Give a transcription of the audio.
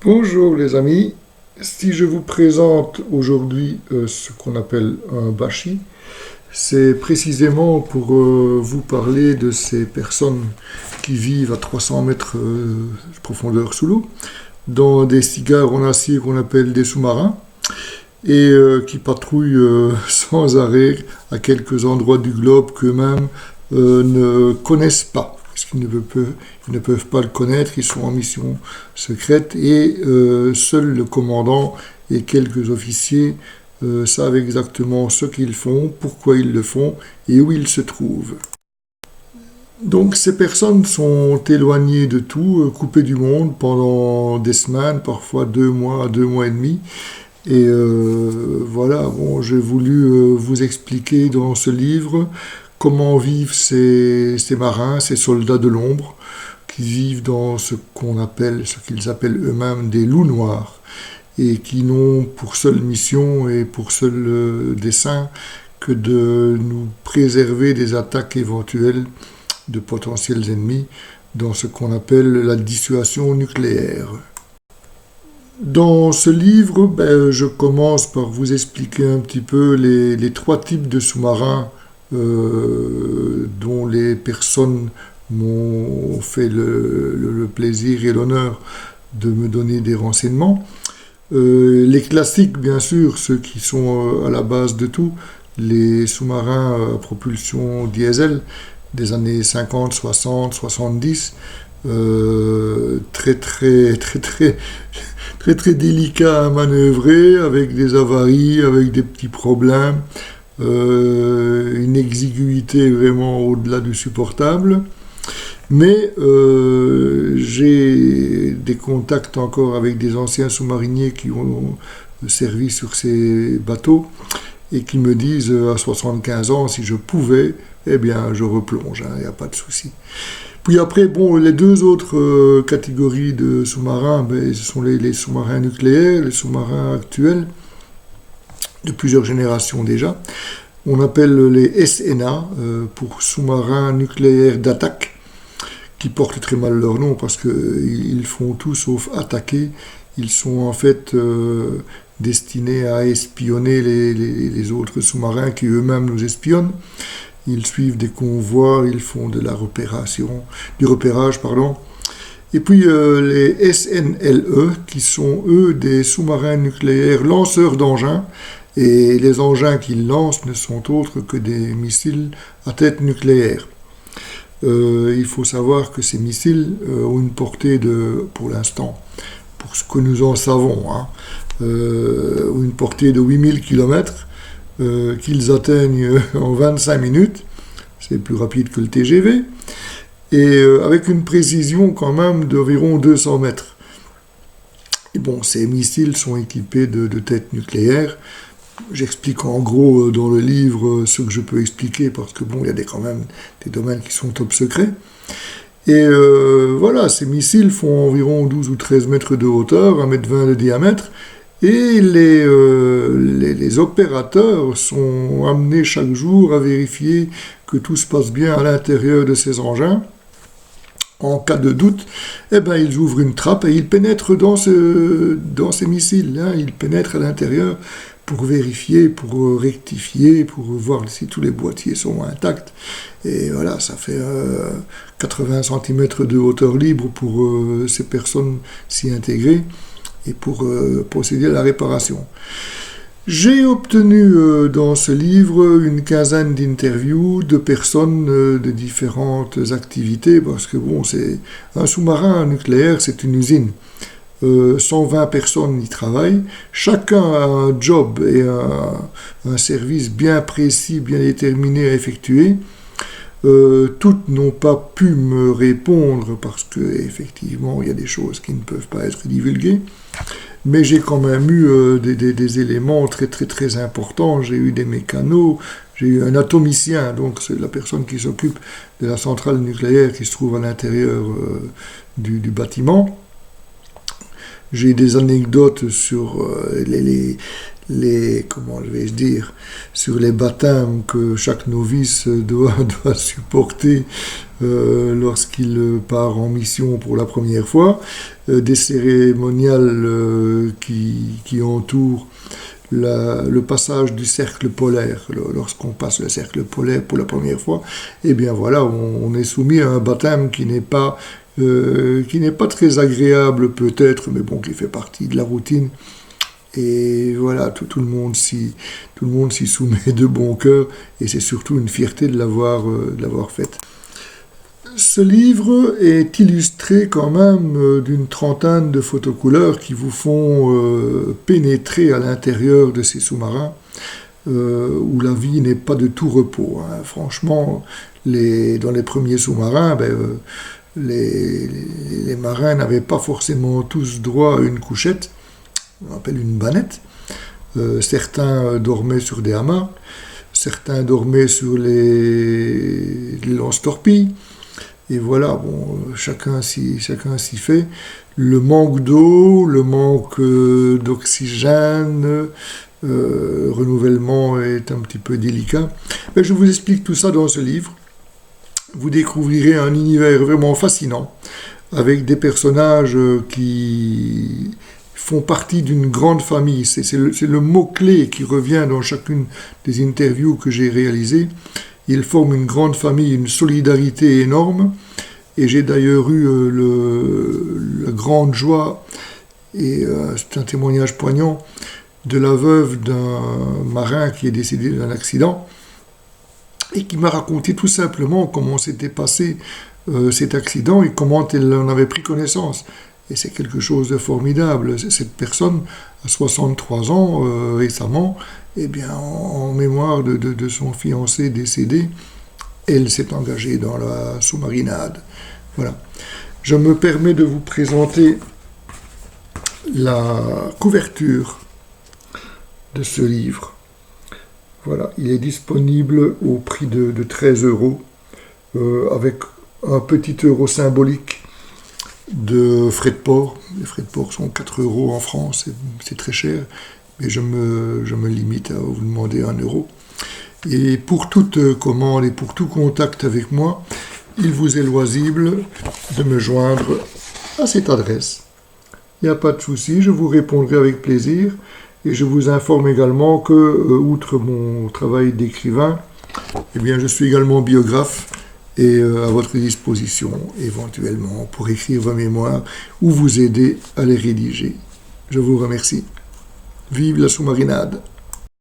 Bonjour les amis, si je vous présente aujourd'hui ce qu'on appelle un bashi, c'est précisément pour vous parler de ces personnes qui vivent à 300 mètres de profondeur sous l'eau, dans des cigares en acier qu'on appelle des sous-marins, et qui patrouillent sans arrêt à quelques endroits du globe qu'eux-mêmes ne connaissent pas. Parce qu'ils ils ne peuvent pas le connaître, ils sont en mission secrète et seul le commandant et quelques officiers savent exactement ce qu'ils font, pourquoi ils le font et où ils se trouvent. Donc ces personnes sont éloignées de tout, coupées du monde pendant des semaines, parfois 2 mois, 2 mois et demi. Et voilà, bon, j'ai voulu vous expliquer dans ce livre comment vivent ces marins, ces soldats de l'ombre, qui vivent dans ce qu'ils appellent eux-mêmes des loups noirs, et qui n'ont pour seule mission et pour seul dessein que de nous préserver des attaques éventuelles de potentiels ennemis dans ce qu'on appelle la dissuasion nucléaire. Dans ce livre, je commence par vous expliquer un petit peu les trois types de sous-marins dont les personnes m'ont fait le plaisir et l'honneur de me donner des renseignements. Les classiques, bien sûr, ceux qui sont à la base de tout, les sous-marins à propulsion diesel des années 50, 60, 70, très très très très très très délicat à manœuvrer, avec des avaries, avec des petits problèmes, une exiguïté vraiment au-delà du supportable. Mais j'ai des contacts encore avec des anciens sous-mariniers qui ont servi sur ces bateaux et qui me disent à 75 ans, si je pouvais, eh bien je replonge, il n'y a pas de souci. Puis après, bon, les deux autres catégories de sous-marins, ce sont les sous-marins nucléaires, les sous-marins actuels, de plusieurs générations déjà. On appelle les SNA, pour sous-marins nucléaires d'attaque, qui portent très mal leur nom parce qu'ils font tout sauf attaquer. Ils sont en fait destinés à espionner les autres sous-marins qui eux-mêmes nous espionnent. Ils suivent des convois, ils font du repérage. Et puis les SNLE, qui sont eux des sous-marins nucléaires lanceurs d'engins. Et les engins qu'ils lancent ne sont autres que des missiles à tête nucléaire. Il faut savoir que ces missiles ont une portée pour l'instant, pour ce que nous en savons, une portée de 8000 km, qu'ils atteignent en 25 minutes, c'est plus rapide que le TGV, et avec une précision quand même d'environ 200 mètres. Et bon, ces missiles sont équipés de têtes nucléaires. J'explique en gros dans le livre ce que je peux expliquer, parce que bon, il y a quand même des domaines qui sont top secrets. Et voilà, ces missiles font environ 12 ou 13 mètres de hauteur, 1,20 m de diamètre, et les opérateurs sont amenés chaque jour à vérifier que tout se passe bien à l'intérieur de ces engins. En cas de doute, ils ouvrent une trappe et ils pénètrent dans ces missiles. Ils pénètrent à l'intérieur pour vérifier, pour rectifier, pour voir si tous les boîtiers sont intacts. Et voilà, ça fait 80 cm de hauteur libre pour ces personnes s'y intégrer et pour procéder à la réparation. J'ai obtenu dans ce livre une quinzaine d'interviews de personnes de différentes activités, parce que bon, c'est un sous-marin nucléaire, c'est une usine. 120 personnes y travaillent, chacun a un job et un service bien précis, bien déterminé à effectuer. Toutes n'ont pas pu me répondre parce qu'effectivement il y a des choses qui ne peuvent pas être divulguées, mais j'ai quand même eu des éléments très très très importants. J'ai eu des mécanos, j'ai eu un atomicien, donc c'est la personne qui s'occupe de la centrale nucléaire qui se trouve à l'intérieur du bâtiment. j'ai des anecdotes sur comment je vais dire, sur les baptêmes que chaque novice doit supporter lorsqu'il part en mission pour la première fois, des cérémoniales qui entourent le passage du cercle polaire. Lorsqu'on passe le cercle polaire pour la première fois, eh bien voilà, on est soumis à un baptême qui n'est pas très agréable peut-être, mais bon, qui fait partie de la routine. Et voilà, tout le monde s'y soumet de bon cœur, et c'est surtout une fierté de l'avoir faite. Ce livre est illustré quand même d'une trentaine de photocouleurs qui vous font pénétrer à l'intérieur de ces sous-marins, où la vie n'est pas de tout repos, hein. Franchement, dans les premiers sous-marins, les marins n'avaient pas forcément tous droit à une couchette, on appelle une bannette. Certains dormaient sur des hamacs, certains dormaient sur les lance-torpilles. Et voilà, bon, chacun s'y fait. Le manque d'eau, le manque d'oxygène, renouvellement est un petit peu délicat. Mais je vous explique tout ça dans ce livre. Vous découvrirez un univers vraiment fascinant, avec des personnages qui font partie d'une grande famille. C'est le mot-clé qui revient dans chacune des interviews que j'ai réalisées. Ils forment une grande famille, une solidarité énorme. Et j'ai d'ailleurs eu la grande joie, et c'est un témoignage poignant, de la veuve d'un marin qui est décédé d'un accident, et qui m'a raconté tout simplement comment s'était passé cet accident et comment elle en avait pris connaissance. Et c'est quelque chose de formidable. Cette personne, à 63 ans récemment, eh bien, en mémoire de son fiancé décédé, elle s'est engagée dans la sous-marinade. Voilà. Je me permets de vous présenter la couverture de ce livre. Voilà, il est disponible au prix de 13 €, avec un petit euro symbolique de frais de port. Les frais de port sont 4 € en France, c'est très cher, mais je me limite à vous demander 1 €. Et pour toute commande et pour tout contact avec moi, il vous est loisible de me joindre à cette adresse. Il n'y a pas de souci, je vous répondrai avec plaisir. Et je vous informe également que, outre mon travail d'écrivain, eh bien, je suis également biographe et à votre disposition éventuellement pour écrire vos mémoires ou vous aider à les rédiger. Je vous remercie. Vive la sous-marinade!